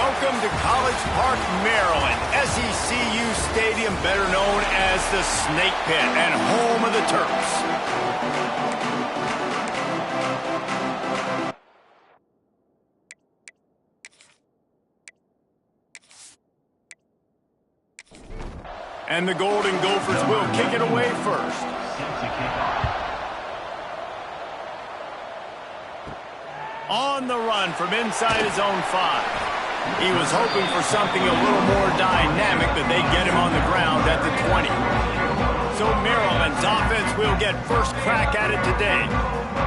Welcome to College Park, Maryland, SECU Stadium, better known as the Snake Pit and home of the Terps. And the Golden Gophers will kick it away first. On the run from inside his own 5. He was hoping for something a little more dynamic, but they get him on the ground at the 20. So Maryland's offense will get first crack at it today.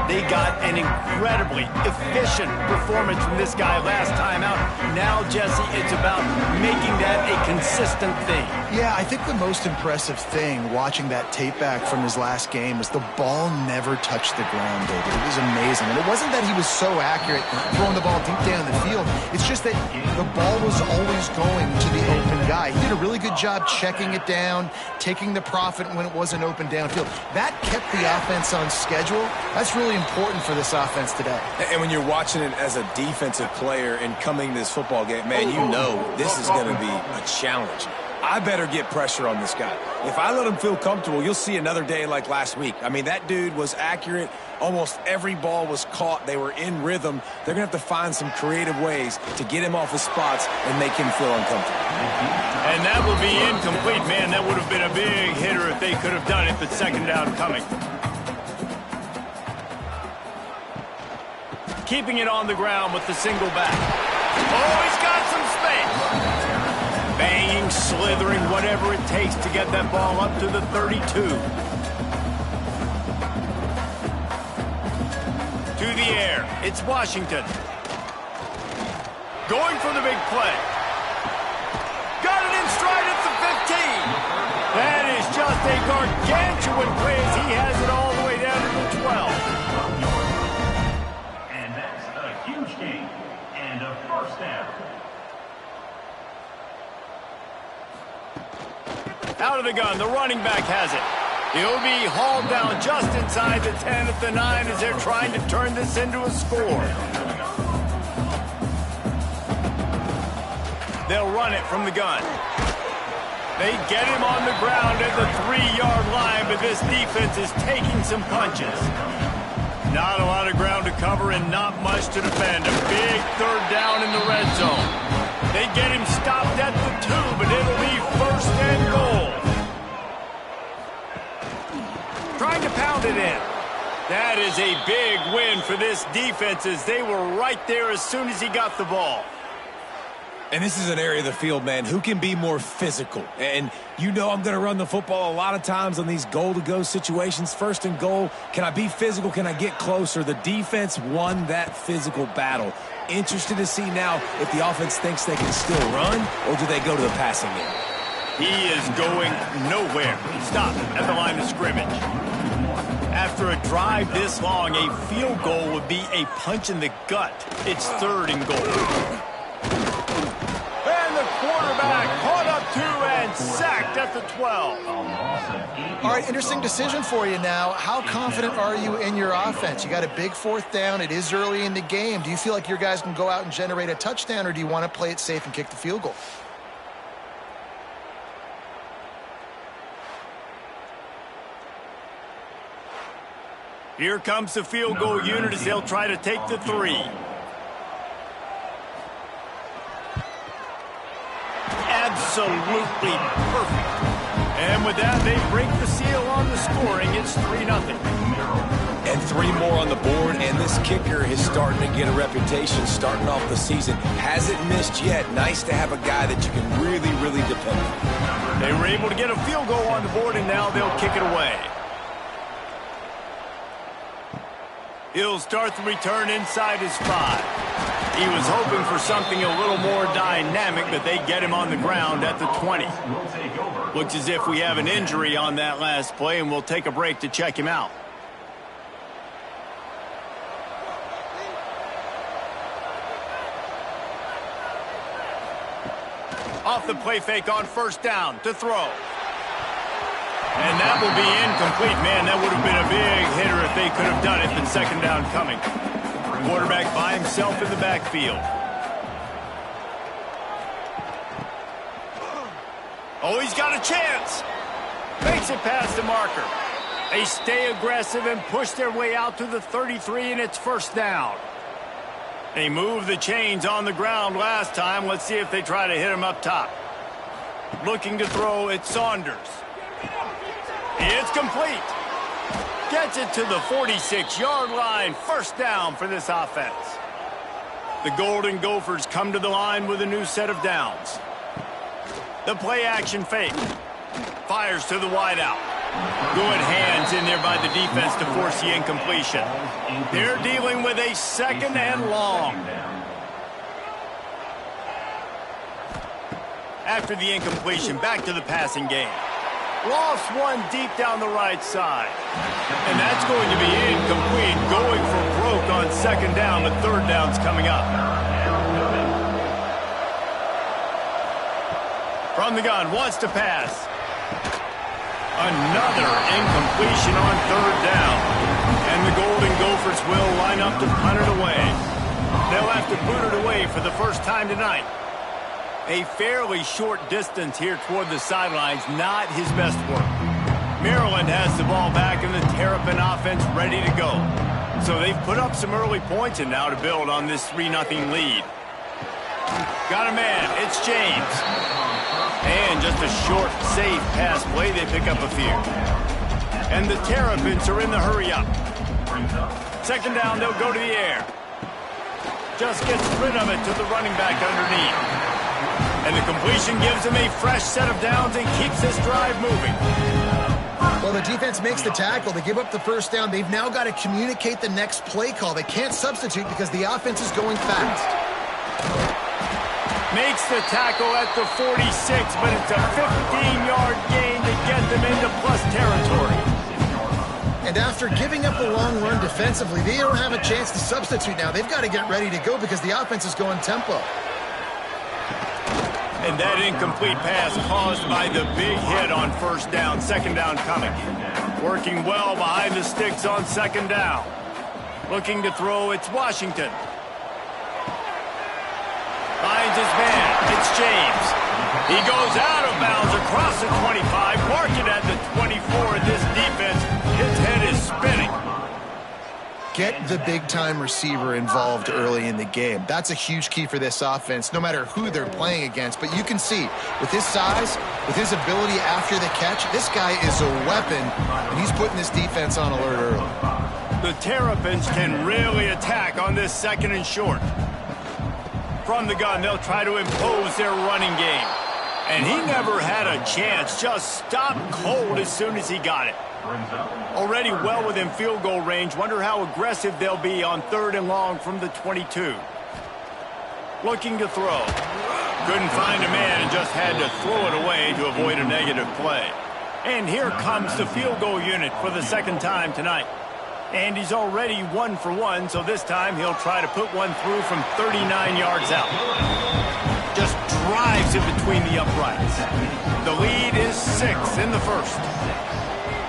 They got an incredibly efficient performance from this guy last time out. Now, Jesse, it's about making that a consistent thing. Yeah, I think the most impressive thing watching that tape back from his last game was the ball never touched the ground, David. It was amazing. And it wasn't that he was so accurate throwing the ball deep down the field. It's just that the ball was always going to the open guy. He did a really good job checking it down, taking the profit when it wasn't open downfield. That kept the offense on schedule. That's really important for this offense today. And when you're watching it as a defensive player and coming to this football game, man, you know this is going to be a challenge. I better get pressure on this guy. If I let him feel comfortable, you'll see another day like last week. I mean, that dude was accurate. Almost every ball was caught. They were in rhythm. They're going to have to find some creative ways to get him off his spots and make him feel uncomfortable. And that will be incomplete. Man, that would have been a big hitter if they could have done it, but second down coming. Keeping it on the ground with the single back. Oh, he's got some space. Banging, slithering, whatever it takes to get that ball up to the 32. To the air, it's Washington. Going for the big play. Got it in stride at the 15. That is just a gargantuan play as he has it all the way down to the 12. And that's a huge gain and a first down. Out of the gun, the running back has it. He'll be hauled down just inside the 10 at the 9 as they're trying to turn this into a score. They'll run it from the gun. They get him on the ground at the 3-yard line, but this defense is taking some punches. Not a lot of ground to cover and not much to defend. A big third down in the red zone. They get him stopped at the 2, but it'll be first and goal. Trying to pound it in. That is a big win for this defense as they were right there as soon as he got the ball. And this is an area of the field, man, who can be more physical. And you know I'm going to run the football a lot of times on these goal-to-go situations. First and goal, can I be physical? Can I get closer? The defense won that physical battle. Interested to see now if the offense thinks they can still run, or do they go to the passing game? He is going nowhere. Stop at the line of scrimmage. After a drive this long, a field goal would be a punch in the gut. It's third and goal. And the quarterback caught up to and sacked at the 12. All right, interesting decision for you now. How confident are you in your offense? You got a big fourth down. It is early in the game. Do you feel like your guys can go out and generate a touchdown, or do you want to play it safe and kick the field goal? Here comes the field goal unit as they'll try to take the 3. Absolutely perfect. And with that, they break the seal on the scoring. It's 3-0. And 3 more on the board, and this kicker is starting to get a reputation starting off the season. Hasn't missed yet. Nice to have a guy that you can really, really depend on. They were able to get a field goal on the board, and now they'll kick it away. He'll start the return inside his 5. He was hoping for something a little more dynamic, but they get him on the ground at the 20. Looks as if we have an injury on that last play, and we'll take a break to check him out. Off the play fake on first down to throw. And that will be incomplete. Man, that would have been a big hitter if they could have done it, but second down coming. Quarterback by himself in the backfield. Oh, he's got a chance. Makes it past the marker. They stay aggressive and push their way out to the 33, and it's first down. They moved the chains on the ground last time. Let's see if they try to hit him up top. Looking to throw, it's Saunders. It's complete. Gets it to the 46-yard line. First down for this offense. The Golden Gophers come to the line with a new set of downs. The play-action fake. Fires to the wideout. Good hands in there by the defense to force the incompletion. They're dealing with a second and long. After the incompletion, back to the passing game. Lost one deep down the right side. And that's going to be incomplete. Going for broke on second down. The third down's coming up. From the gun, wants to pass. Another incompletion on third down. And the Golden Gophers will line up to punt it away. They'll have to boot it away for the first time tonight. A fairly short distance here toward the sidelines, not his best work. Maryland has the ball back and the Terrapin offense ready to go. So they've put up some early points and now to build on this 3-0 lead. Got a man, it's James. And just a short, safe pass play, they pick up a few. And the Terrapins are in the hurry up. Second down, they'll go to the air. Just gets rid of it to the running back underneath. And the completion gives him a fresh set of downs and keeps this drive moving. Well, the defense makes the tackle. They give up the first down. They've now got to communicate the next play call. They can't substitute because the offense is going fast. Makes the tackle at the 46, but it's a 15-yard gain to get them into plus territory. And after giving up a long run defensively, they don't have a chance to substitute now. They've got to get ready to go because the offense is going tempo. And that incomplete pass caused by the big hit on first down. Second down coming. Working well behind the sticks on second down. Looking to throw, it's Washington. Finds his man, it's James. He goes out of bounds across the 25, marking at the 24. This defense, his head is spinning. Get the big-time receiver involved early in the game. That's a huge key for this offense, no matter who they're playing against. But you can see, with his size, with his ability after the catch, this guy is a weapon, and he's putting this defense on alert early. The Terrapins can really attack on this second and short. From the gun, they'll try to impose their running game. And he never had a chance, just stopped cold as soon as he got it. Already well within field goal range. Wonder how aggressive they'll be on third and long from the 22. Looking to throw. Couldn't find a man and just had to throw it away to avoid a negative play. And here comes the field goal unit for the second time tonight. And he's already 1 for 1, so this time he'll try to put one through from 39 yards out. Just drives it between the uprights. The lead is 6 in the first.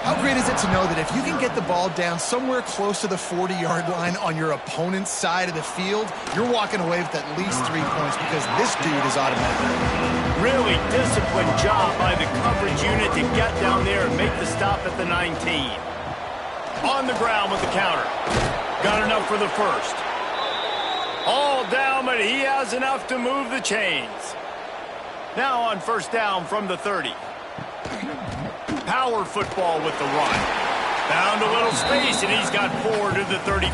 How great is it to know that if you can get the ball down somewhere close to the 40-yard line on your opponent's side of the field, you're walking away with at least 3 points because this dude is automatic. Really disciplined job by the coverage unit to get down there and make the stop at the 19. On the ground with the counter. Got enough for the first. All down, but he has enough to move the chains. Now on first down from the 30. Power football with the run. Found a little space, and he's got 4 to the 35.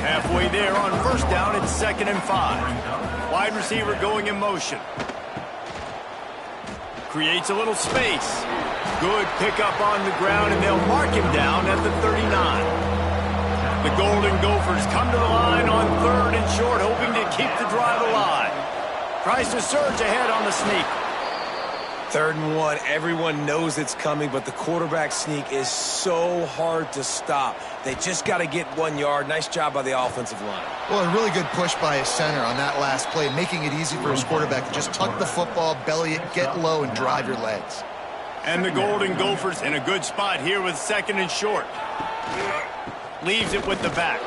Halfway there on first down, it's 2nd and 5. Wide receiver going in motion. Creates a little space. Good pickup on the ground, and they'll mark him down at the 39. The Golden Gophers come to the line on third and short, hoping to keep the drive alive. Tries to surge ahead on the sneak. 3rd and 1, everyone knows it's coming, but the quarterback sneak is so hard to stop. They just got to get 1 yard. Nice job by the offensive line. Well, a really good push by his center on that last play, making it easy for his quarterback to just tuck the football, belly it, get low, and drive your legs. And the Golden Gophers in a good spot here with 2nd and short. Leaves it with the back.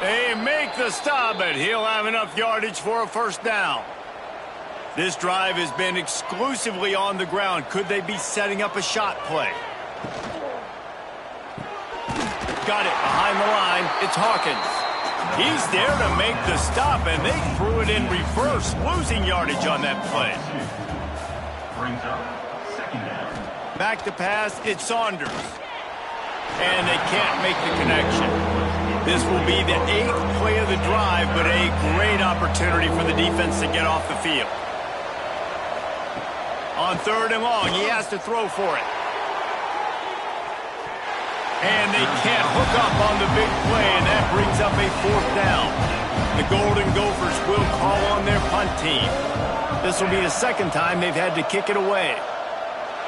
They make the stop, but he'll have enough yardage for a first down. This drive has been exclusively on the ground. Could they be setting up a shot play? Got it behind the line. It's Hawkins. He's there to make the stop, and they threw it in reverse, losing yardage on that play. Brings up second down. Back to pass, it's Saunders. And they can't make the connection. This will be the 8th play of the drive, but a great opportunity for the defense to get off the field. On 3rd and long, he has to throw for it. And they can't hook up on the big play, and that brings up a 4th down. The Golden Gophers will call on their punt team. This will be the 2nd time they've had to kick it away.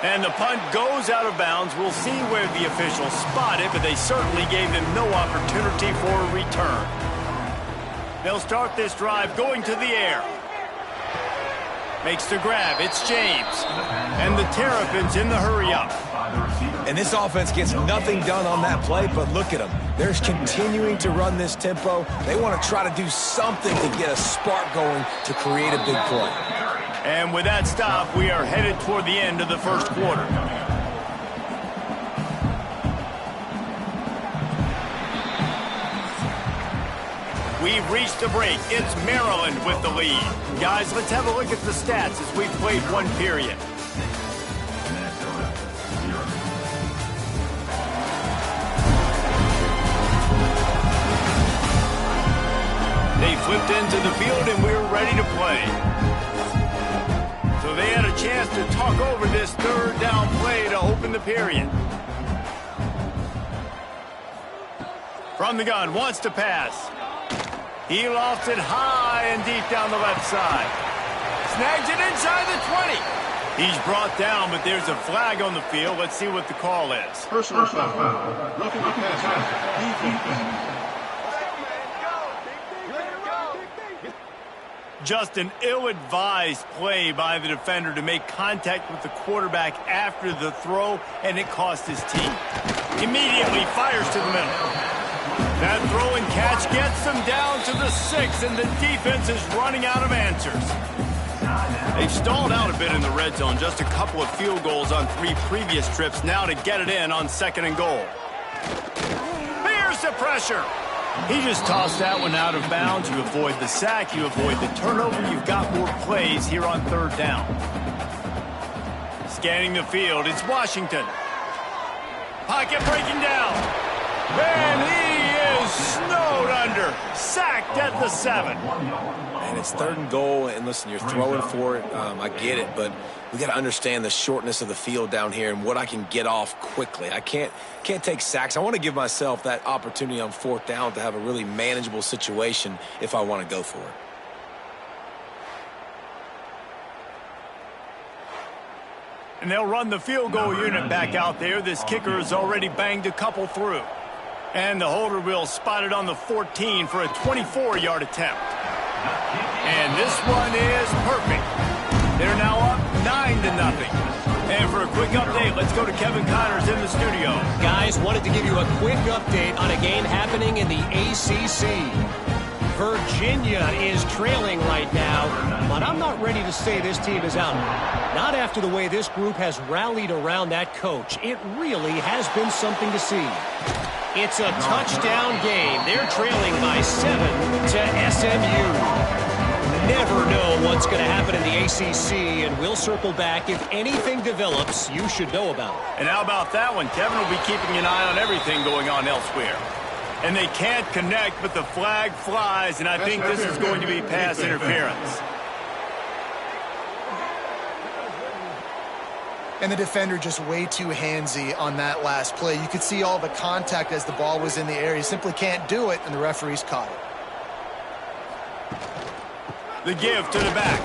And the punt goes out of bounds. We'll see where the officials spot it, but they certainly gave them no opportunity for a return. They'll start this drive going to the air. Makes the grab. It's James. And the Terrapins in the hurry-up. And this offense gets nothing done on that play, but look at them. They're continuing to run this tempo. They want to try to do something to get a spark going to create a big play. And with that stop, we are headed toward the end of the first quarter. We've reached the break. It's Maryland with the lead. Guys, let's have a look at the stats as we've played one period. They flipped into the field and we're ready to play. So they had a chance to talk over this 3rd down play to open the period. From the gun, wants to pass. He lofts it high and deep down the left side. Snags it inside the 20. He's brought down, but there's a flag on the field. Let's see what the call is. Personal foul. Roughing the passer. Just an ill-advised play by the defender to make contact with the quarterback after the throw, and it cost his team. Immediately fires to the middle. That throw and catch gets them down to the 6, and the defense is running out of answers. They've stalled out a bit in the red zone, just a couple of field goals on 3 previous trips, now to get it in on 2nd and goal. Here's the pressure. He just tossed that one out of bounds. You avoid the sack, you avoid the turnover. You've got more plays here on 3rd down. Scanning the field, it's Washington. Pocket breaking down. And he is snowed under. Sacked at the 7. And it's 3rd and goal, and listen, you're throwing for it. I get it, but we got to understand the shortness of the field down here and what I can get off quickly. I can't take sacks. I want to give myself that opportunity on 4th down to have a really manageable situation if I want to go for it. And they'll run the field goal unit back out there. This kicker has already banged a couple through. And the holder will spot it on the 14 for a 24-yard attempt. And this one is perfect. They're now up 9-0. And for a quick update, let's go to Kevin Connors in the studio. Guys, wanted to give you a quick update on a game happening in the ACC. Virginia is trailing right now, but I'm not ready to say this team is out. Not after the way this group has rallied around that coach. It really has been something to see. It's a touchdown game. They're trailing by 7 to SMU. Never know what's going to happen in the ACC, and we'll circle back. If anything develops, you should know about it. And how about that one? Kevin will be keeping an eye on everything going on elsewhere. And they can't connect, but the flag flies, and I think this is going to be pass interference. And the defender just way too handsy on that last play. You could see all the contact as the ball was in the air. He simply can't do it, and the referees caught it. The give to the back.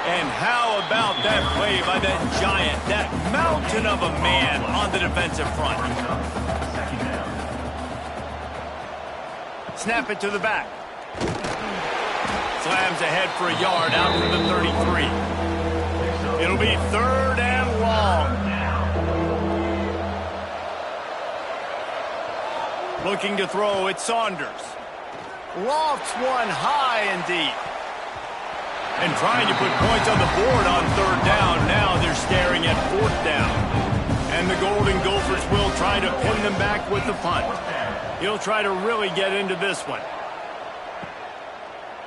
And how about that play by that giant, that mountain of a man on the defensive front? Snap it to the back. Slams ahead for a yard out to the 33. It'll be 3rd and long. Looking to throw, it's Saunders. Lofts one high and deep. And trying to put points on the board on third down. Now they're staring at fourth down. And the Golden Gophers will try to pin them back with the punt. He'll try to really get into this one.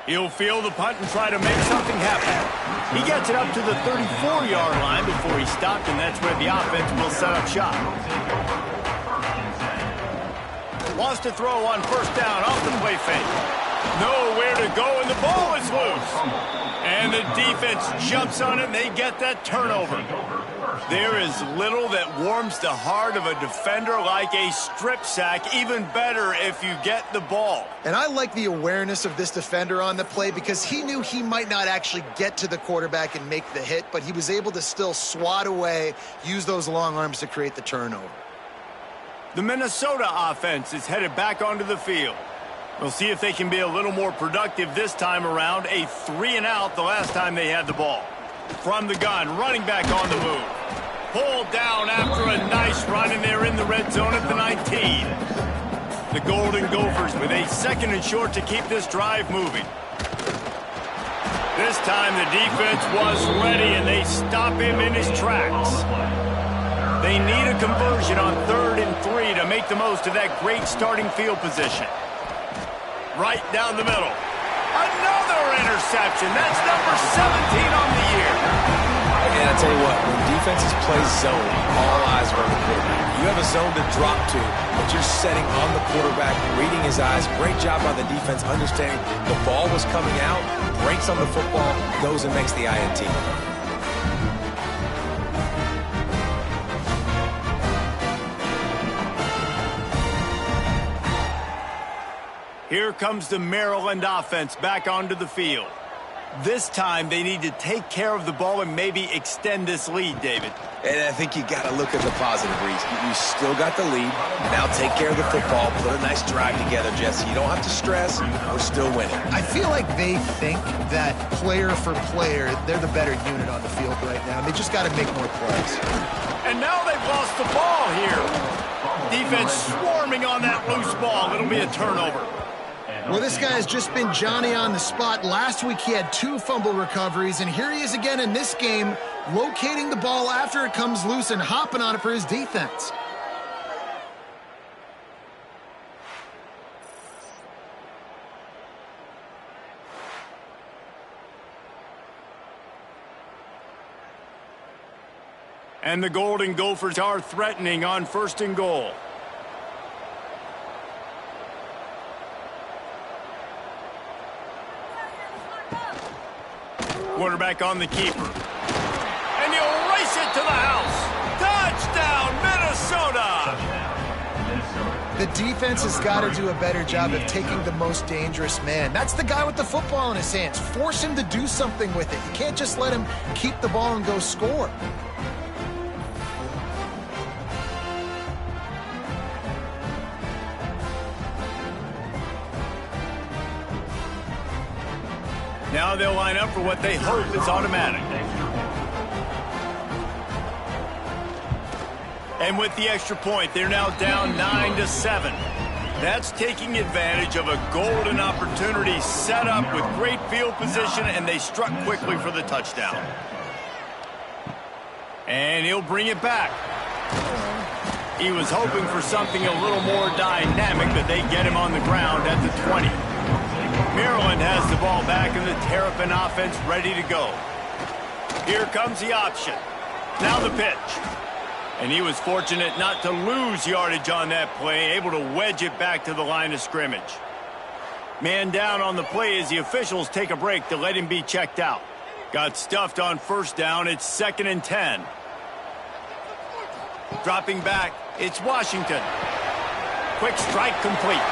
He'll field the punt and try to make something happen. He gets it up to the 34-yard line before he stopped, and that's where the offense will set up shop. Wants to throw on first down off the play fake. Nowhere to go, and the ball is loose. And the defense jumps on it, and they get that turnover. There is little that warms the heart of a defender like a strip sack. Even better if you get the ball. And I like the awareness of this defender on the play because he knew he might not actually get to the quarterback and make the hit, but he was able to still swat away, use those long arms to create the turnover. The Minnesota offense is headed back onto the field. We'll see if they can be a little more productive this time around. A 3-and-out the last time they had the ball. From the gun, running back on the move. Pulled down after a nice run, and they're in the red zone at the 19. The Golden Gophers with a 2nd and short to keep this drive moving. This time the defense was ready, and they stop him in his tracks. They need a conversion on 3rd and 3 to make the most of that great starting field position. Right down the middle. Another interception. That's number 17 on the year. And I tell you what, when defenses play zone, all eyes are on the quarterback. You have a zone to drop to, but you're setting on the quarterback, reading his eyes. Great job by the defense, understanding the ball was coming out, breaks on the football, goes and makes the INT. Here comes the Maryland offense back onto the field. This time they need to take care of the ball and maybe extend this lead, David. And I think you got to look at the positive, Reese. You still got the lead. Now take care of the football. Put a nice drive together, Jesse. You don't have to stress. We're still winning. I feel like they think that player for player, they're the better unit on the field right now. They just got to make more plays. And now they've lost the ball here. Defense swarming on that loose ball. It'll be a turnover. Well, this guy has just been Johnny on the spot. Last week he had 2 fumble recoveries, and here he is again in this game, locating the ball after it comes loose and hopping on it for his defense. And the Golden Gophers are threatening on 1st and goal. Quarterback on the keeper. And he'll race it to the house. Touchdown, Minnesota! The defense has got to do a better job of taking the most dangerous man. That's the guy with the football in his hands. Force him to do something with it. You can't just let him keep the ball and go score. Now they'll line up for what they hope is automatic. And with the extra point, they're now down 9-7. That's taking advantage of a golden opportunity set up with great field position, and they struck quickly for the touchdown. And he'll bring it back. He was hoping for something a little more dynamic, but they get him on the ground at the 20. Maryland has the ball back and the Terrapin offense ready to go. Here comes the option. Now the pitch. And he was fortunate not to lose yardage on that play, able to wedge it back to the line of scrimmage. Man down on the play as the officials take a break to let him be checked out. Got stuffed on 1st down. It's 2nd and 10. Dropping back, it's Washington. Quick strike complete.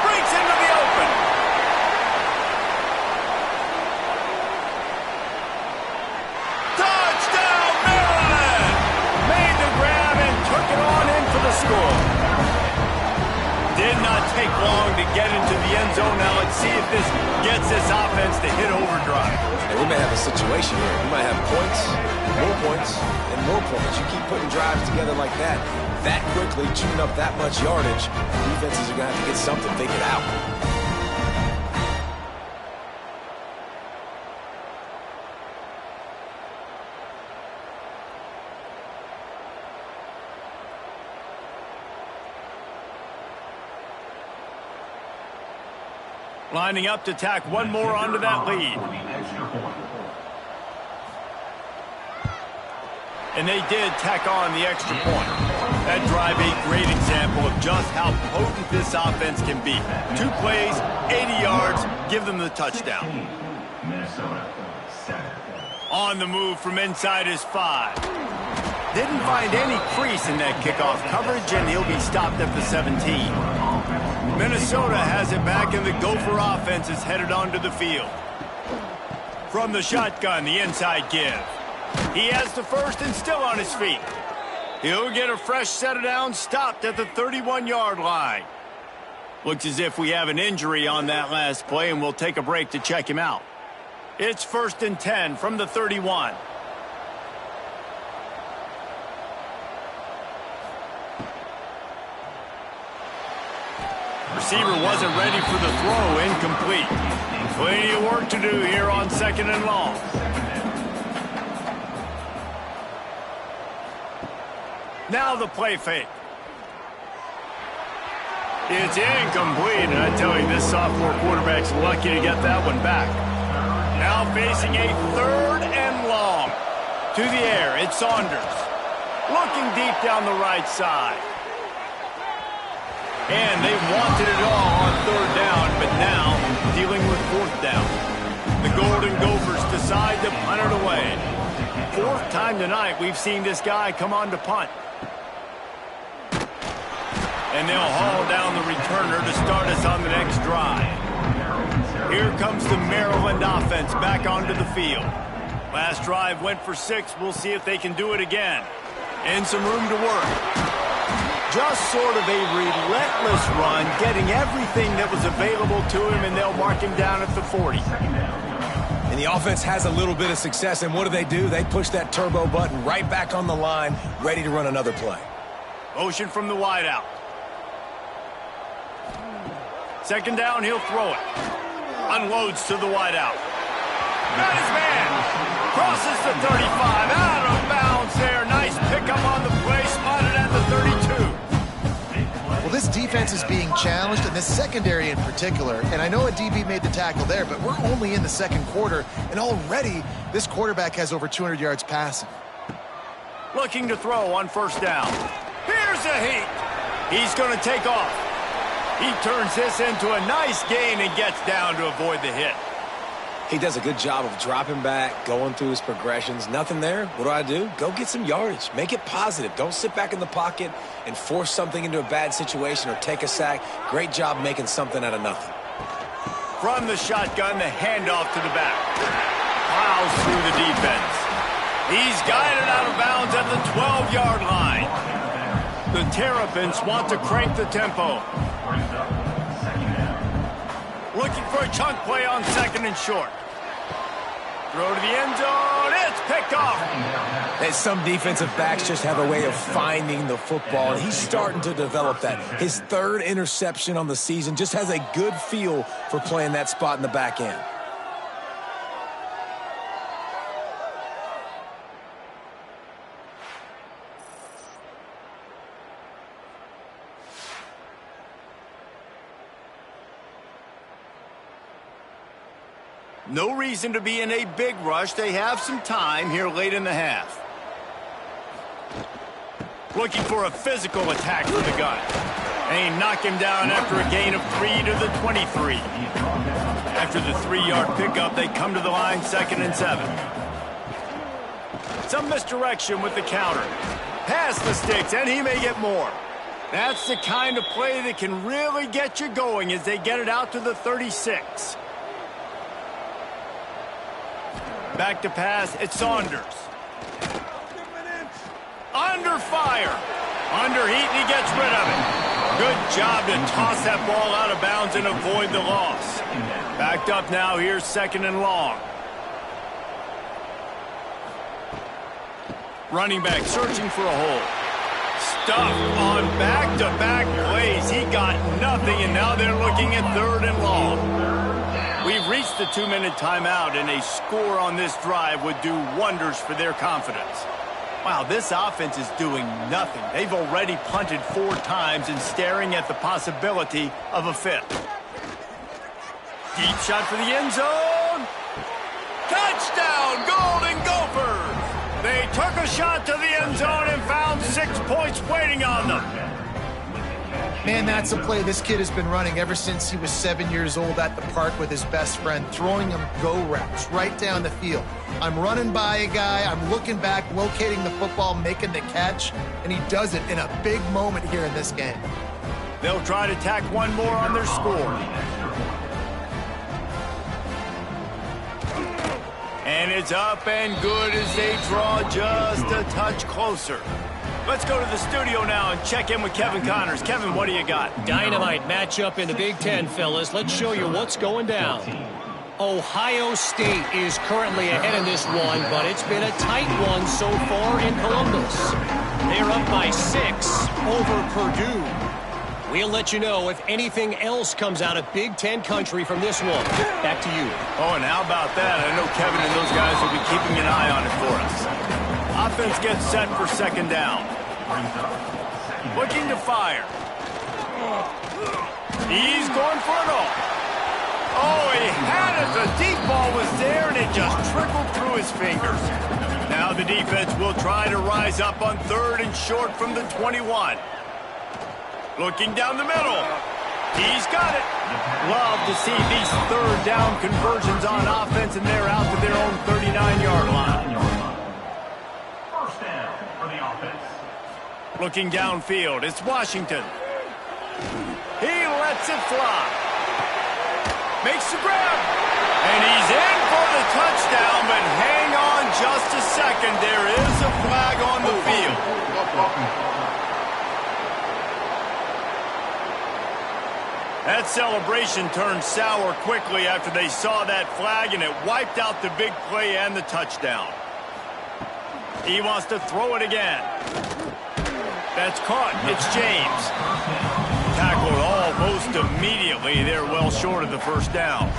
Breaks into the open. Score. Did not take long to get into the end zone. Now let's see if this gets this offense to hit overdrive. And we may have a situation here. We might have points, and more points. You keep putting drives together like that quickly, chewing up that much yardage, defenses are going to have to get something figured out. Lining up to tack one more onto that lead. And they did tack on the extra point. That drive, a great example of just how potent this offense can be. 2 plays, 80 yards, give them the touchdown. On the move from inside his 5. Didn't find any crease in that kickoff coverage, and he'll be stopped at the 17. Minnesota has it back, and the Gopher offense is headed onto the field. From the shotgun, the inside give. He has the first and still on his feet. He'll get a fresh set of downs, stopped at the 31-yard line. Looks as if we have an injury on that last play, and we'll take a break to check him out. It's 1st and 10 from the 31. Receiver wasn't ready for the throw, incomplete. Plenty of work to do here on 2nd and long. Now the play fake. It's incomplete, and I tell you, this sophomore quarterback's lucky to get that one back. Now facing a 3rd and long. To the air, it's Saunders. Looking deep down the right side. And they wanted it all on 3rd down, but now dealing with 4th down. The Golden Gophers decide to punt it away. 4th time tonight we've seen this guy come on to punt. And they'll haul down the returner to start us on the next drive. Here comes the Maryland offense back onto the field. Last drive went for 6. We'll see if they can do it again. And some room to work. Just sort of a relentless run, getting everything that was available to him, and they'll mark him down at the 40. And the offense has a little bit of success, and what do? They push that turbo button right back on the line, ready to run another play. Motion from the wideout. 2nd down, he'll throw it. Unloads to the wideout. Got his man. Crosses the 35. Out of bounds there. Nice pickup on the play. Spotted at the 32. Well, this defense is being challenged, and this secondary in particular. And I know a DB made the tackle there, but we're only in the 2nd quarter, and already this quarterback has over 200 yards passing. Looking to throw on 1st down. Here's a heat. He's going to take off. He turns this into a nice gain and gets down to avoid the hit. He does a good job of dropping back, going through his progressions. Nothing there. What do? Go get some yardage. Make it positive. Don't sit back in the pocket and force something into a bad situation or take a sack. Great job making something out of nothing. From the shotgun, the handoff to the back. Plows through the defense. He's guided out of bounds at the 12-yard line. The Terrapins want to crank the tempo. Looking for a chunk play on 2nd and short. Throw to the end zone. It's picked off. And some defensive backs just have a way of finding the football, and he's starting to develop that. His 3rd interception on the season, just has a good feel for playing that spot in the back end. No reason to be in a big rush. They have some time here late in the half. Looking for a physical attack from the gun. And he knocked him down after a gain of 3 to the 23. After the 3-yard pickup, they come to the line 2nd and 7. Some misdirection with the counter. Pass the sticks, and he may get more. That's the kind of play that can really get you going as they get it out to the 36. Back to pass, it's Saunders. Under fire. Under heat, and he gets rid of it. Good job to toss that ball out of bounds and avoid the loss. Backed up now, here's 2nd and long. Running back searching for a hole. Stuffed on back-to-back plays. He got nothing, and now they're looking at 3rd and long. We've reached the 2-minute timeout, and a score on this drive would do wonders for their confidence. Wow, this offense is doing nothing. They've already punted 4 times and staring at the possibility of a 5th. Deep shot for the end zone. Touchdown, Golden Gophers! They took a shot to the end zone and found 6 points waiting on them. Man, that's a play this kid has been running ever since he was 7 years old at the park with his best friend, throwing him go routes right down the field. I'm running by a guy, I'm looking back, locating the football, making the catch, and he does it in a big moment here in this game. They'll try to tack one more on their score. And it's up and good as they draw just a touch closer. Let's go to the studio now and check in with Kevin Connors. Kevin, what do you got? Dynamite matchup in the Big Ten, fellas. Let's show you what's going down. Ohio State is currently ahead in this one, but it's been a tight one so far in Columbus. They're up by 6 over Purdue. We'll let you know if anything else comes out of Big Ten country from this one. Back to you. Oh, and how about that? I know Kevin and those guys will be keeping an eye on it for us. Offense gets set for second down. Looking to fire. He's going for it all. Oh, he had it. The deep ball was there, and it just trickled through his fingers. Now the defense will try to rise up on 3rd and short from the 21. Looking down the middle. He's got it. Love to see these 3rd down conversions on offense, and they're out to their own 39-yard line. First down for the offense. Looking downfield, it's Washington. He lets it fly. Makes the grab. And he's in for the touchdown, but hang on just a second. There is a flag on the field. That celebration turned sour quickly after they saw that flag, and it wiped out the big play and the touchdown. He wants to throw it again. That's caught. It's James. Tackled almost immediately. They're well short of the first down.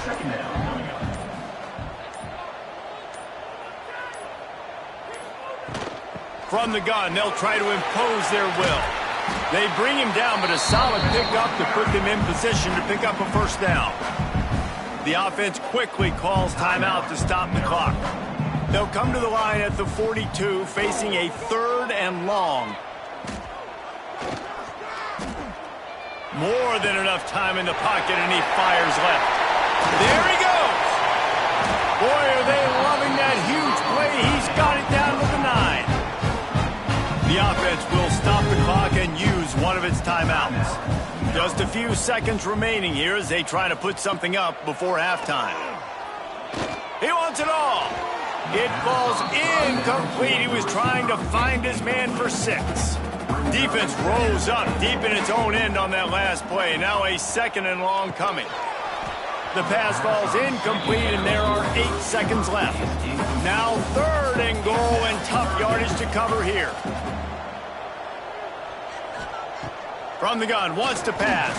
From the gun, they'll try to impose their will. They bring him down, but a solid pickup to put them in position to pick up a first down. The offense quickly calls timeout to stop the clock. They'll come to the line at the 42, facing a 3rd and long. More than enough time in the pocket, and he fires left. There he goes! Boy, are they loving that huge play. He's got it down to the 9. The offense will stop the clock and use one of its timeouts. Just a few seconds remaining here as they try to put something up before halftime. He wants it all. It falls incomplete. He was trying to find his man for 6. Defense rose up deep in its own end on that last play. Now a 2nd and long coming. The pass falls incomplete, and there are 8 seconds left. Now 3rd and goal, and tough yardage to cover here. From the gun, wants to pass.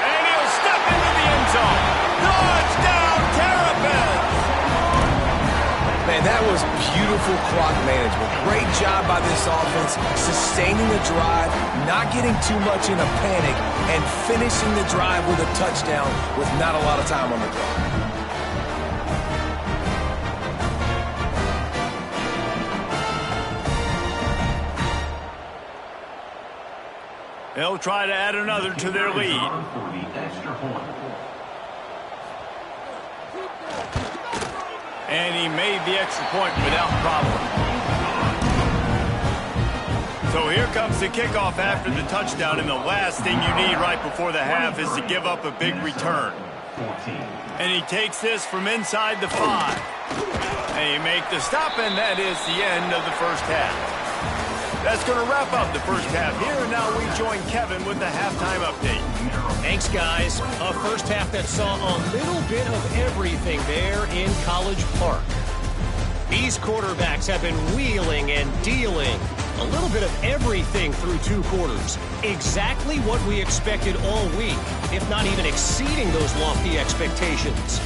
And he'll step into the end zone. Touchdown, Tcfssl! Man, that was beautiful clock management. Great job by this offense, sustaining the drive, not getting too much in a panic, and finishing the drive with a touchdown with not a lot of time on the clock. They'll try to add another to their lead. And he made the extra point without problem. So here comes the kickoff after the touchdown, and the last thing you need right before the half is to give up a big return. And he takes this from inside the 5. And he make the stop, and that is the end of the first half. That's going to wrap up the first half here, and now we join Kevin with the halftime update. Thanks, guys. A first half that saw a little bit of everything there in College Park. These quarterbacks have been wheeling and dealing. A little bit of everything through 2 quarters. Exactly what we expected all week, if not even exceeding those lofty expectations.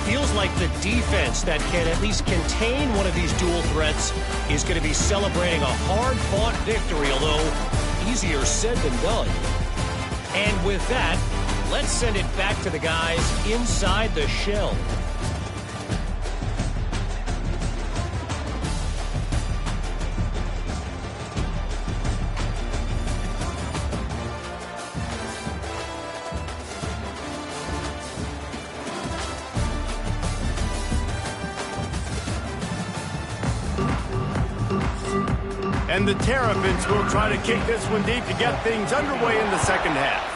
Feels like the defense that can at least contain one of these dual threats is going to be celebrating a hard-fought victory, although easier said than done. And with that, Let's send it back to the guys inside the shell. And the Terrapins will try to kick this one deep to get things underway in the second half.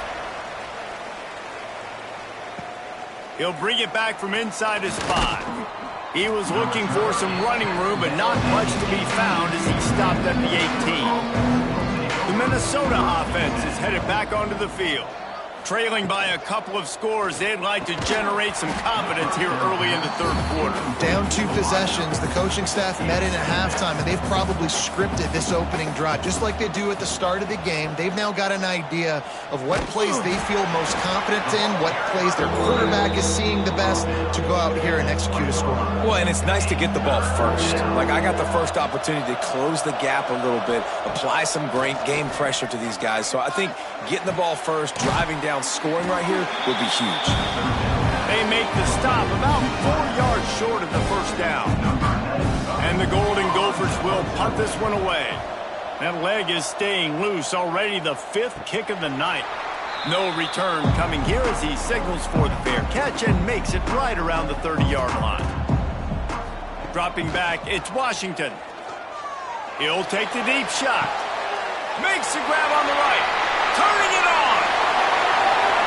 He'll bring it back from inside his 5. He was looking for some running room, but not much to be found as he stopped at the 18. The Minnesota offense is headed back onto the field. Trailing by a couple of scores, they'd like to generate some confidence here early in the third quarter. Down 2 possessions, the coaching staff met in at halftime, and they've probably scripted this opening drive. Just like they do at the start of the game, they've now got an idea of what plays they feel most confident in, what plays their quarterback is seeing the best to go out here and execute a score. Well, and it's nice to get the ball first. Like, I got the first opportunity to close the gap a little bit, apply some great game pressure to these guys. So I think getting the ball first, driving down, scoring right here would be huge. They make the stop about 4 yards short of the first down. And the Golden Gophers will punt this one away. That leg is staying loose, already the 5th kick of the night. No return coming here as he signals for the fair catch and makes it right around the 30-yard line. Dropping back, it's Washington. He'll take the deep shot. Makes the grab on the right. Turning it on.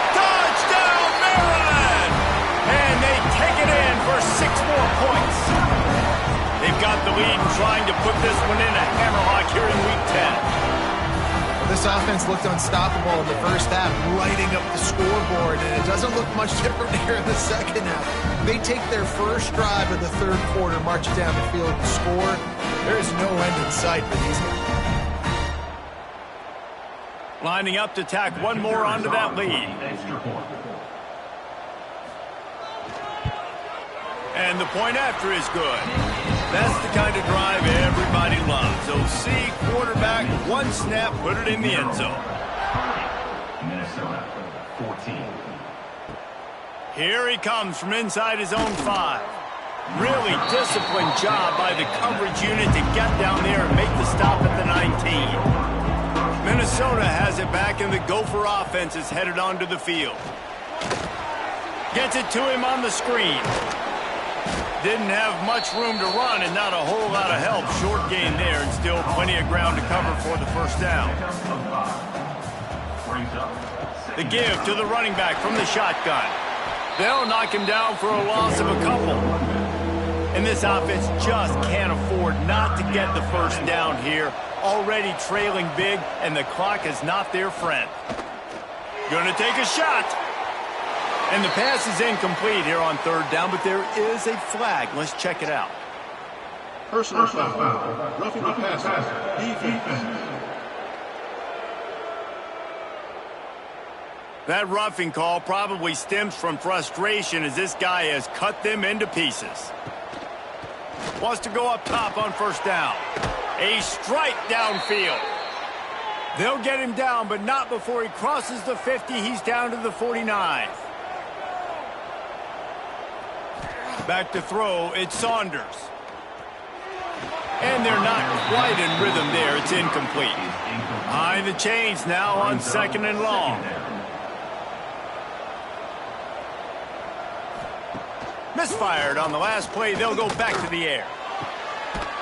Touchdown, Maryland! And they take it in for 6 more points. They've got the lead and trying to put this one in a hammerlock here in Week 10. This offense looked unstoppable in the first half, lighting up the scoreboard, and it doesn't look much different here in the second half. They take their first drive of the third quarter, march it down the field, and score. There is no end in sight for these guys. Lining up to tack one more onto that lead. And the point after is good. That's the kind of drive everybody loves. OC, quarterback, one snap, put it in the end zone. Minnesota, 14. Here he comes from inside his own 5. Really disciplined job by the coverage unit to get down there and make the stop at the 19. Minnesota has it back, and the Gopher offense is headed onto the field. Gets it to him on the screen. Didn't have much room to run and not a whole lot of help. Short gain there and still plenty of ground to cover for the first down. The give to the running back from the shotgun. They'll knock him down for a loss of a couple. And this offense just can't afford not to get the first down here. Already trailing big, and the clock is not their friend. Gonna take a shot. And the pass is incomplete here on third down, but there is a flag. Let's check it out. Personal foul. Roughing the passer. Defense. That roughing call probably stems from frustration as this guy has cut them into pieces. Wants to go up top on first down. A strike downfield. They'll get him down, but not before he crosses the 50. He's down to the 49. Back to throw, it's Saunders. And they're not quite in rhythm there. It's incomplete. Behind the chains now on 2nd and long. Misfired on the last play. They'll go back to the air.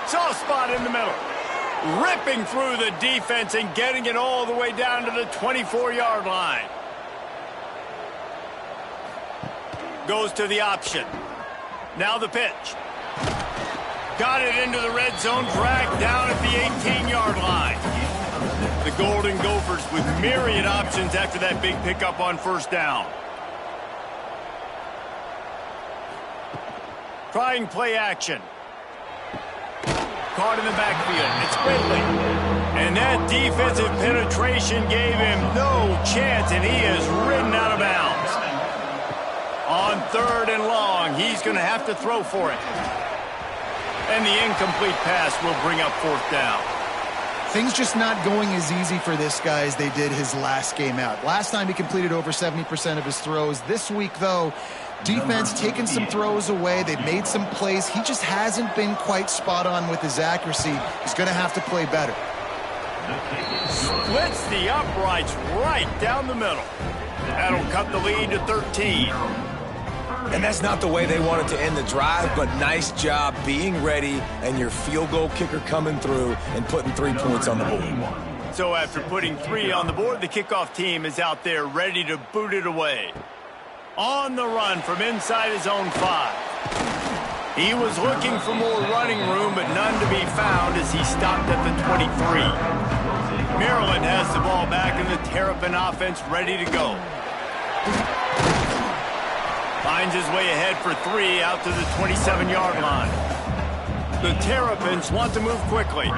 Soft spot in the middle. Ripping through the defense and getting it all the way down to the 24-yard line. Goes to the option. Now the pitch. Got it into the red zone, dragged down at the 18-yard line. The Golden Gophers with myriad options after that big pickup on first down. Trying play action. Caught in the backfield. It's Ridley. And that defensive penetration gave him no chance, and he is ridden out of bounds. On 3rd and long, he's going to have to throw for it. And the incomplete pass will bring up 4th down. Things just not going as easy for this guy as they did his last game out. Last time he completed over 70% of his throws. This week, though, defense taking some throws away. They've made some plays. He just hasn't been quite spot on with his accuracy. He's going to have to play better. Splits the uprights right down the middle. That'll cut the lead to 13. And that's not the way they wanted to end the drive, but nice job being ready and your field goal kicker coming through and putting 3 points on the board. So after putting 3 on the board, the kickoff team is out there ready to boot it away. On the run from inside his own 5. He was looking for more running room, but none to be found as he stopped at the 23. Maryland has the ball back and the Terrapin offense ready to go. Finds his way ahead for 3 out to the 27-yard line. The Terrapins want to move quickly.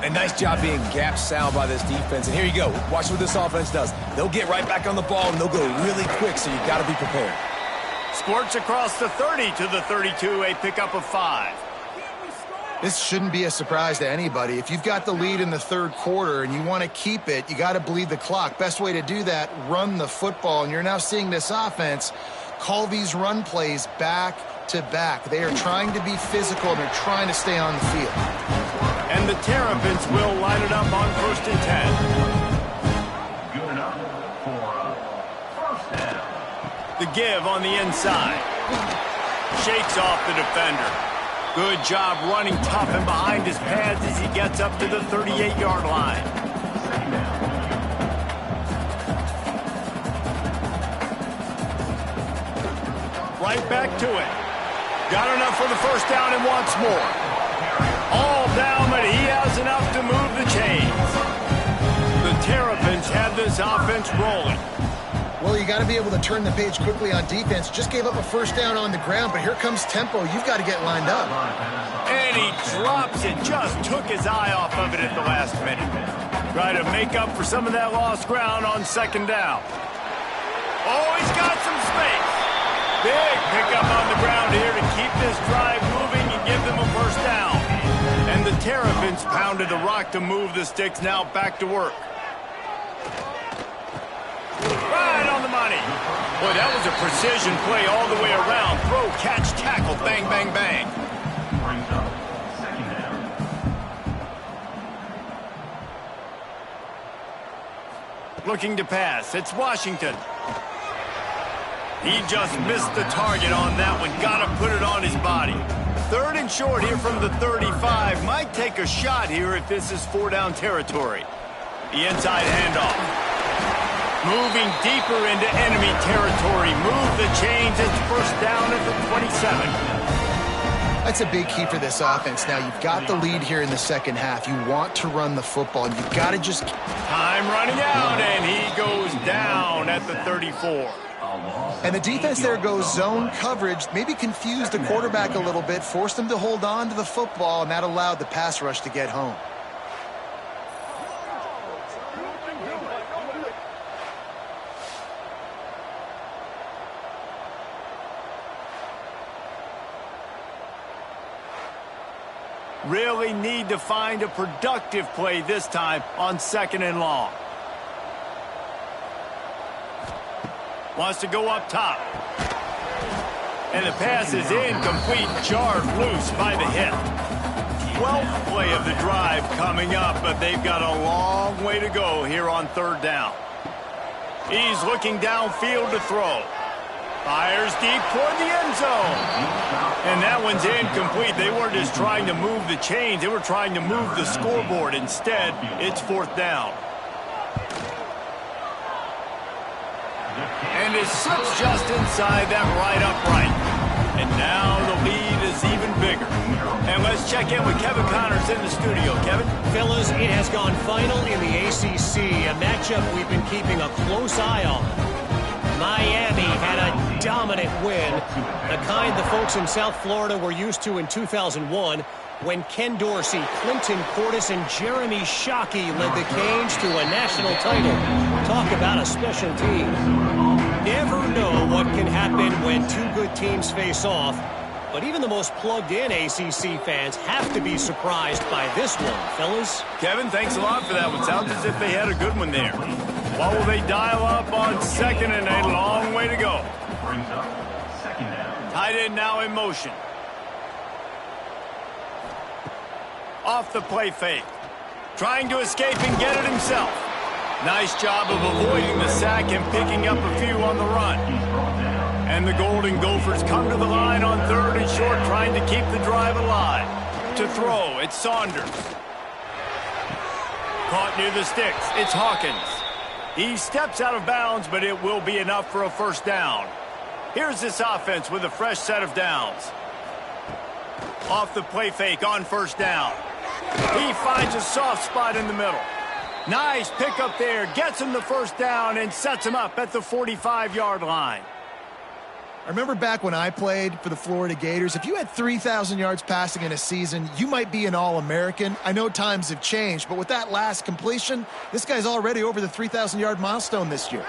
And nice job being gap sound by this defense. And here you go. Watch what this offense does. They'll get right back on the ball, and they'll go really quick, so you've got to be prepared. Squirts across the 30 to the 32, a pickup of 5. This shouldn't be a surprise to anybody. If you've got the lead in the third quarter and you want to keep it, you got to bleed the clock. Best way to do that, run the football. And you're now seeing this offense call these run plays back to back. They are trying to be physical, and they're trying to stay on the field. And the Terrapins will line it up on 1st and 10. Good enough for first down. The give on the inside. Shakes off the defender. Good job running tough and behind his pads as he gets up to the 38-yard line. Right back to it. Got enough for the first down and wants more. All down, but he has enough to move the chains. The Terrapins have this offense rolling. Well, you got to be able to turn the page quickly on defense. Just gave up a first down on the ground, but here comes tempo. You've got to get lined up. And he drops it. Just took his eye off of it at the last minute. Try to make up for some of that lost ground on 2nd down. Oh, he's got some space. Big pickup on the ground here to keep this drive moving and give them a first down. And the Terrapins pounded the rock to move the sticks. Now back to work. Right on the money. Boy, that was a precision play all the way around. Throw, catch, tackle, bang, bang, bang. Brings up 2nd down. Looking to pass. It's Washington. He just missed the target on that one. Got to put it on his body. 3rd and short here from the 35. Might take a shot here if this is 4-down territory. The inside handoff. Moving deeper into enemy territory. Move the chains. It's first down at the 27. That's a big key for this offense. Now, you've got the lead here in the second half. You want to run the football. You've got to just... Time running out, and he goes down at the 34. And the defense there goes zone coverage, maybe confused the quarterback a little bit, forced him to hold on to the football, and that allowed the pass rush to get home. Really need to find a productive play this time on 2nd and long. Wants to go up top. And the pass is incomplete, jarred loose by the hip. 12th play of the drive coming up, but they've got a long way to go here on 3rd down. He's looking downfield to throw. Fires deep toward the end zone. And that one's incomplete. They weren't just trying to move the chains. They were trying to move the scoreboard. Instead, it's 4th down. And it slips just inside that right upright. And now the lead is even bigger. And let's check in with Kevin Connors in the studio. Kevin? Fellas, it has gone final in the ACC, a matchup we've been keeping a close eye on. Miami had a dominant win, the kind the folks in South Florida were used to in 2001 when Ken Dorsey, Clinton Portis, and Jeremy Shockey led the Canes to a national title. Talk about a special team. Never know what can happen when two good teams face off. But even the most plugged-in ACC fans have to be surprised by this one, fellas. Kevin, thanks a lot for that one. Sounds as if they had a good one there. What will they dial up on second and a long way to go? Brings up second down. Tight end now in motion. Off the play fake. Trying to escape and get it himself. Nice job of avoiding the sack and picking up a few on the run. And the Golden Gophers come to the line on third and short, trying to keep the drive alive. To throw, it's Saunders. Caught near the sticks, it's Hawkins. He steps out of bounds, but it will be enough for a first down. Here's this offense with a fresh set of downs. Off the play fake on first down. He finds a soft spot in the middle. Nice pickup there, gets him the first down and sets him up at the 45-yard line. I remember back when I played for the Florida Gators, if you had 3,000 yards passing in a season, you might be an All-American. I know times have changed, but with that last completion, this guy's already over the 3,000-yard milestone this year.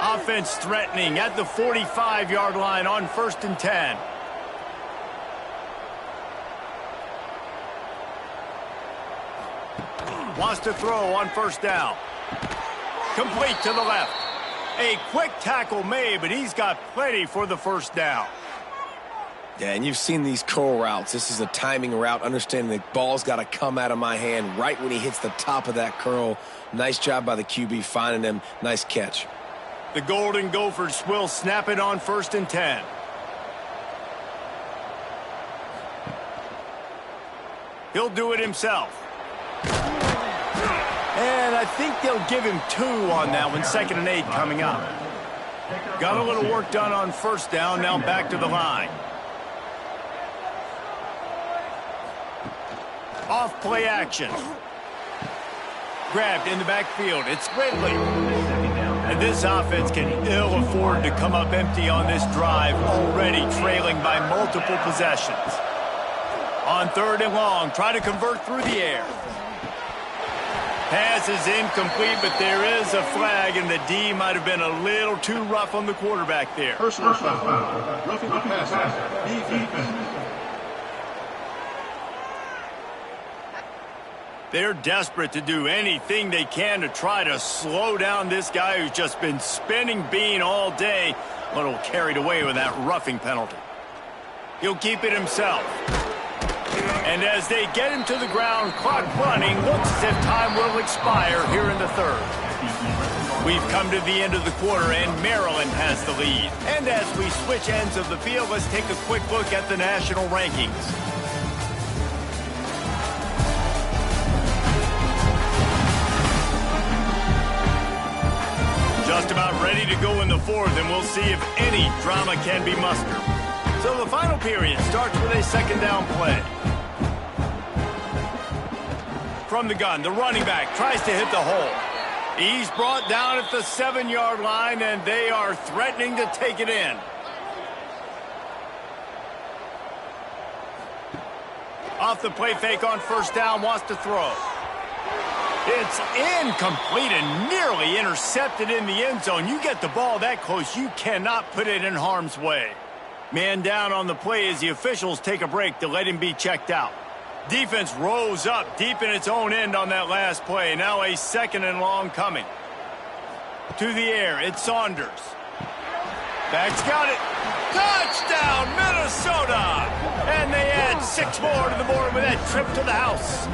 Offense threatening at the 45-yard line on 1st and 10. Wants to throw on first down. Complete to the left. A quick tackle made, but he's got plenty for the first down. Yeah, and you've seen these curl routes. This is a timing route, understanding the ball's got to come out of my hand right when he hits the top of that curl. Nice job by the QB finding him. Nice catch. The Golden Gophers will snap it on 1st and 10. He'll do it himself. And I think they'll give him 2 on that one. 2nd and 8 coming up. Got a little work done on first down. Now back to the line. Off play action. Grabbed in the backfield. It's Ridley. And this offense can ill afford to come up empty on this drive, already trailing by multiple possessions. On 3rd and long, try to convert through the air. Pass is incomplete, but there is a flag, and the D might have been a little too rough on the quarterback there. Personal foul. Roughing the passer. Defense. They're desperate to do anything they can to try to slow down this guy who's just been spinning bean all day. A little carried away with that roughing penalty. He'll keep it himself. And as they get him to the ground, clock running, looks as if time will expire here in the 3rd. We've come to the end of the quarter, and Maryland has the lead. And as we switch ends of the field, let's take a quick look at the national rankings. Just about ready to go in the 4th, and we'll see if any drama can be mustered. So the final period starts with a 2nd down play. From the gun, the running back tries to hit the hole. He's brought down at the 7-yard line, and they are threatening to take it in. Off the play fake on first down, wants to throw. It's incomplete and nearly intercepted in the end zone. You get the ball that close, you cannot put it in harm's way. Man down on the play as the officials take a break to let him be checked out. Defense rose up deep in its own end on that last play. Now a 2nd and long coming. To the air, it's Saunders. Back's got it. Touchdown, Minnesota! And they add 6 more to the board with that trip to the house.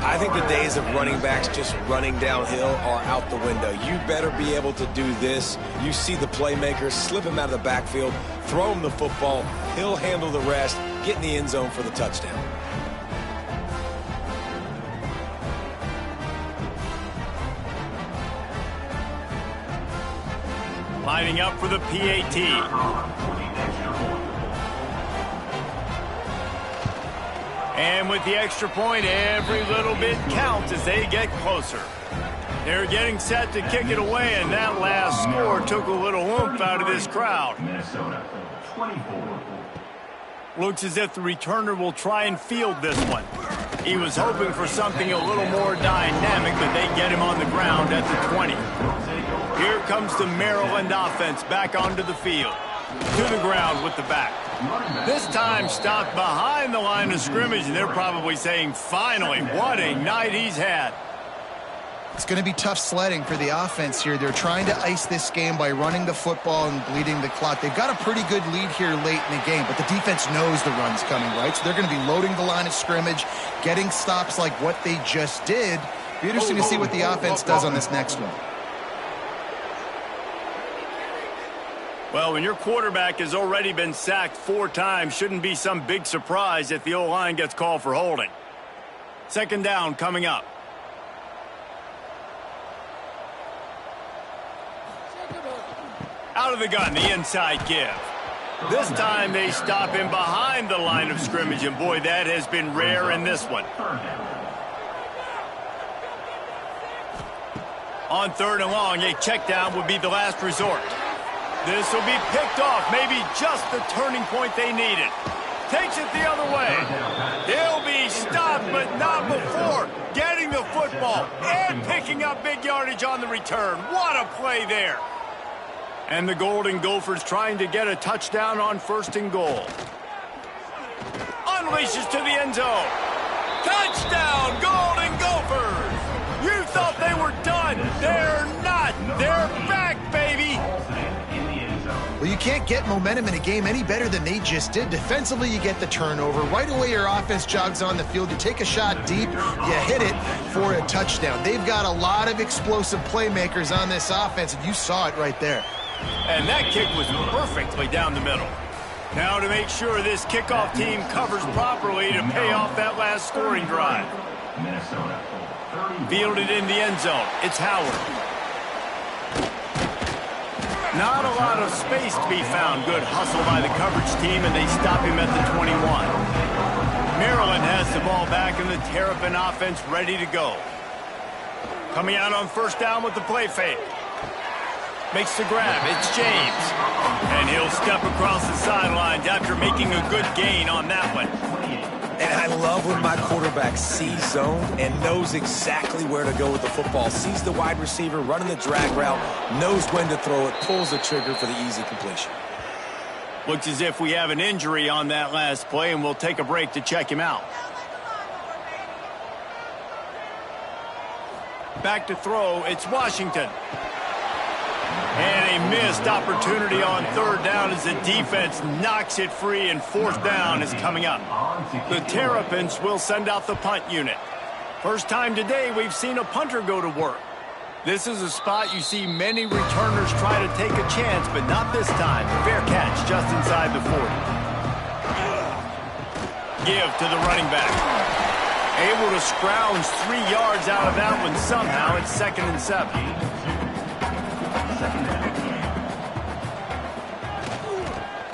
I think the days of running backs just running downhill are out the window. You better be able to do this. You see the playmaker, slip him out of the backfield, throw him the football, he'll handle the rest, get in the end zone for the touchdown. Lining up for the PAT. And with the extra point, every little bit counts as they get closer. They're getting set to kick it away, and that last score took a little oomph out of this crowd. Minnesota, 24. Looks as if the returner will try and field this one. He was hoping for something a little more dynamic, but they get him on the ground at the 20. Here comes the Maryland offense back onto the field. To the ground with the back. This time stopped behind the line of scrimmage, and they're probably saying, finally, what a night he's had. It's going to be tough sledding for the offense here. They're trying to ice this game by running the football and bleeding the clock. They've got a pretty good lead here late in the game, but the defense knows the run's coming, right? So they're going to be loading the line of scrimmage, getting stops like what they just did. Be interesting to see what the offense does on this next one. Well, when your quarterback has already been sacked 4 times, shouldn't be some big surprise if the O-line gets called for holding. Second down coming up. Out of the gun, the inside give. This time they stop him behind the line of scrimmage, and boy, that has been rare in this one. On third and long, a check down would be the last resort. This will be picked off, maybe just the turning point they needed. Takes it the other way. He'll be stopped, but not before getting the football and picking up big yardage on the return. What a play there. And the Golden Gophers trying to get a touchdown on first and goal. Unleashes to the end zone. Touchdown, Golden Gophers! You thought they were done. They're not. They're back, baby. Well, you can't get momentum in a game any better than they just did. Defensively, you get the turnover. Right away, your offense jogs on the field. You take a shot deep, you hit it for a touchdown. They've got a lot of explosive playmakers on this offense, and you saw it right there. And that kick was perfectly down the middle. Now to make sure this kickoff team covers properly to pay off that last scoring drive. Fielded in the end zone. It's Howard. Not a lot of space to be found. Good hustle by the coverage team, and they stop him at the 21. Maryland has the ball back, and the Terrapin offense ready to go. Coming out on first down with the play fake. Makes the grab. It's James. And he'll step across the sidelines after making a good gain on that one. And I love when my quarterback sees zone and knows exactly where to go with the football. Sees the wide receiver running the drag route, knows when to throw it, pulls the trigger for the easy completion. Looks as if we have an injury on that last play, and we'll take a break to check him out. Back to throw. It's Washington. And a missed opportunity on third down as the defense knocks it free, and fourth down is coming up. The Terrapins will send out the punt unit. First time today we've seen a punter go to work. This is a spot you see many returners try to take a chance, but not this time. Fair catch just inside the 40. Give to the running back. Able to scrounge 3 yards out of that one somehow. It's 2nd and 7.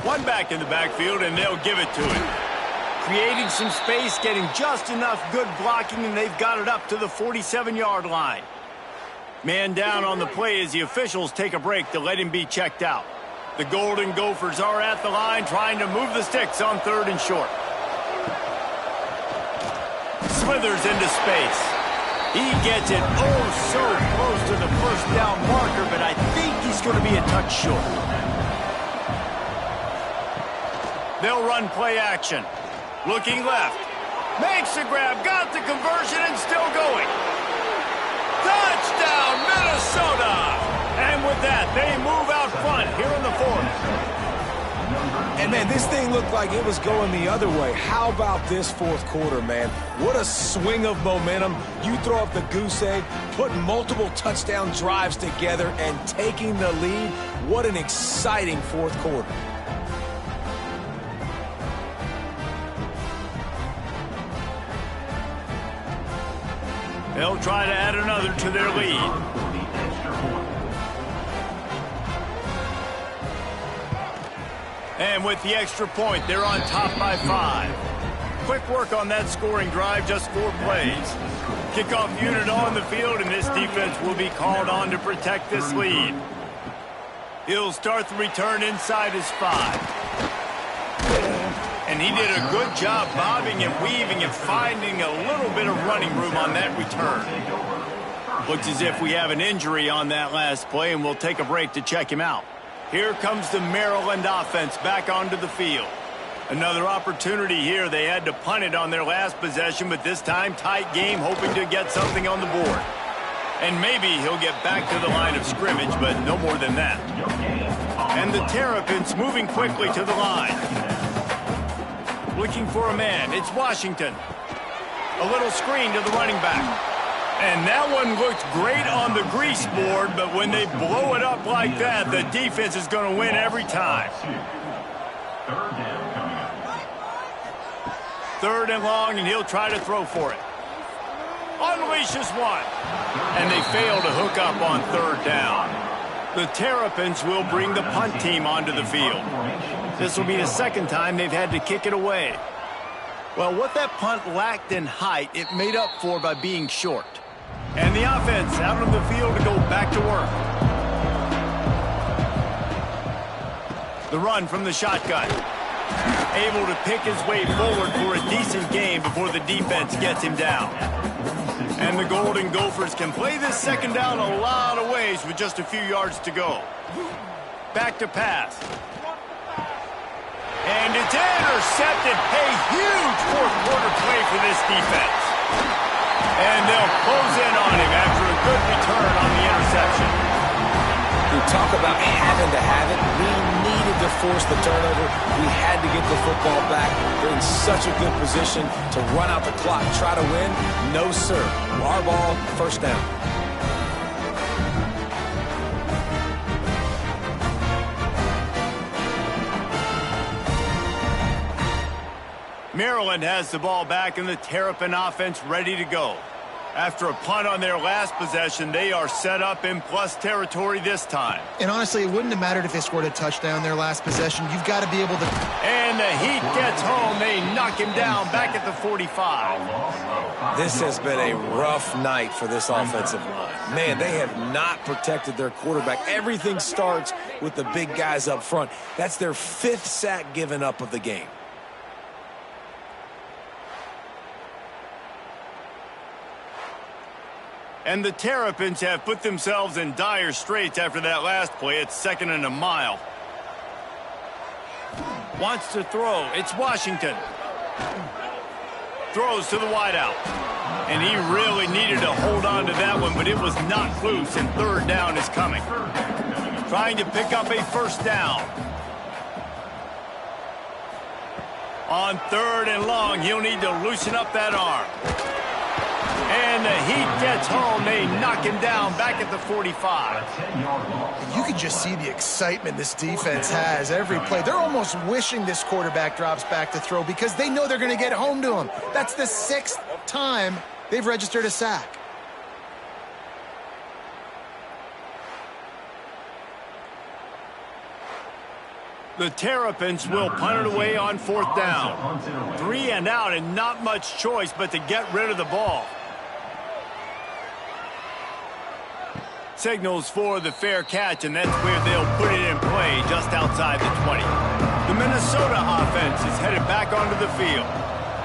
One back in the backfield, and they'll give it to him. Creating some space, getting just enough good blocking, and they've got it up to the 47-yard line. Man down on the play as the officials take a break to let him be checked out. The Golden Gophers are at the line trying to move the sticks on third and short. Slithers into space. He gets it so close to the first down marker, but I think he's going to be a touch short. They'll run play action. Looking left. Makes the grab. Got the conversion and still going. Touchdown, Minnesota! And with that, they move out front here in the 4th. And, man, this thing looked like it was going the other way. How about this fourth quarter, man? What a swing of momentum. You throw up the goose egg, putting multiple touchdown drives together and taking the lead. What an exciting fourth quarter. They'll try to add another to their lead. And with the extra point, they're on top by 5. Quick work on that scoring drive, just 4 plays. Kickoff unit on the field, and this defense will be called on to protect this lead. He'll start the return inside his 5. And he did a good job bobbing and weaving and finding a little bit of running room on that return. Looks as if we have an injury on that last play, and we'll take a break to check him out. Here comes the Maryland offense back onto the field. Another opportunity here. They had to punt it on their last possession, but this time tight game, hoping to get something on the board. And maybe he'll get back to the line of scrimmage, but no more than that. And the Terrapins moving quickly to the line. Looking for a man. It's Washington. A little screen to the running back. And that one looked great on the grease board, but when they blow it up like that, the defense is going to win every time. Third down coming up. Third and long, and he'll try to throw for it. Unleashes one. And they fail to hook up on third down. The Terrapins will bring the punt team onto the field. This will be the second time they've had to kick it away. Well, what that punt lacked in height, it made up for by being short. And the offense out on the field to go back to work. The run from the shotgun. Able to pick his way forward for a decent game before the defense gets him down. And the Golden Gophers can play this second down a lot of ways with just a few yards to go. Back to pass. And it's intercepted. A huge fourth quarter play for this defense. And they'll close in on him after a good return on the interception. You talk about having to have it. We needed to force the turnover. We had to get the football back. They're in such a good position to run out the clock, try to win. No, sir. Our ball, first down. Maryland has the ball back and the Terrapin offense ready to go. After a punt on their last possession, they are set up in plus territory this time. And honestly, it wouldn't have mattered if they scored a touchdown their last possession. You've got to be able to... And the Heat gets home. They knock him down back at the 45. This has been a rough night for this offensive line. Man, they have not protected their quarterback. Everything starts with the big guys up front. That's their 5th sack given up of the game. And the Terrapins have put themselves in dire straits after that last play. It's 2nd and a mile. Wants to throw. It's Washington. Throws to the wideout. And he really needed to hold on to that one, but it was knocked loose, and third down is coming. Trying to pick up a first down. On third and long, he'll need to loosen up that arm. And the Heat gets home. They knock him down back at the 45. You can just see the excitement this defense has every play. They're almost wishing this quarterback drops back to throw because they know they're going to get home to him. That's the 6th time they've registered a sack. The Terrapins will punt it away on 4th down. 3 and out, and not much choice but to get rid of the ball. Signals for the fair catch, and that's where they'll put it in play just outside the 20. The Minnesota offense is headed back onto the field.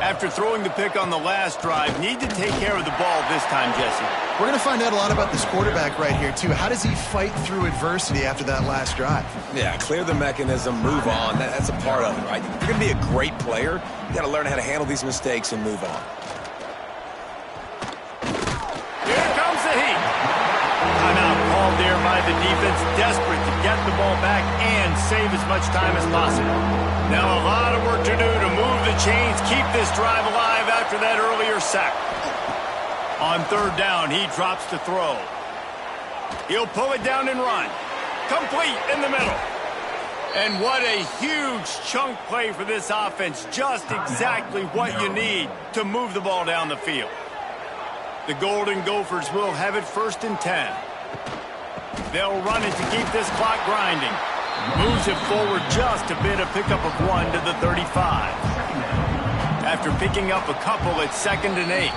After throwing the pick on the last drive, need to take care of the ball this time, Jesse. We're going to find out a lot about this quarterback right here, too. How does he fight through adversity after that last drive? Yeah, clear the mechanism, move on. That's a part of it, right? If you're going to be a great player, you got to learn how to handle these mistakes and move on. Here comes the Heat. Timeout called there by the defense, desperate to get the ball back and save as much time as possible. Now a lot of work to do to move the chains, keep this drive alive after that earlier sack. On third down, he drops to throw. He'll pull it down and run. Complete in the middle. And what a huge chunk play for this offense. Just exactly what you need to move the ball down the field. The Golden Gophers will have it 1st and 10. They'll run it to keep this clock grinding. Moves it forward just a bit, a pickup of 1 to the 35. After picking up a couple, it's 2nd and 8.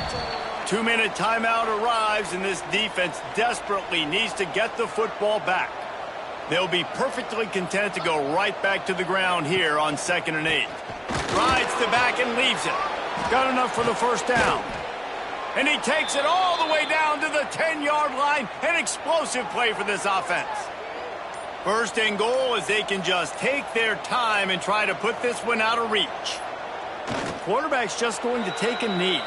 2-minute timeout arrives, and this defense desperately needs to get the football back. They'll be perfectly content to go right back to the ground here on 2nd and 8. Rides the back and leaves it. Got enough for the first down. And he takes it all the way down to the 10-yard line. An explosive play for this offense. First and goal as they can just take their time and try to put this one out of reach. Quarterback's just going to take a knee.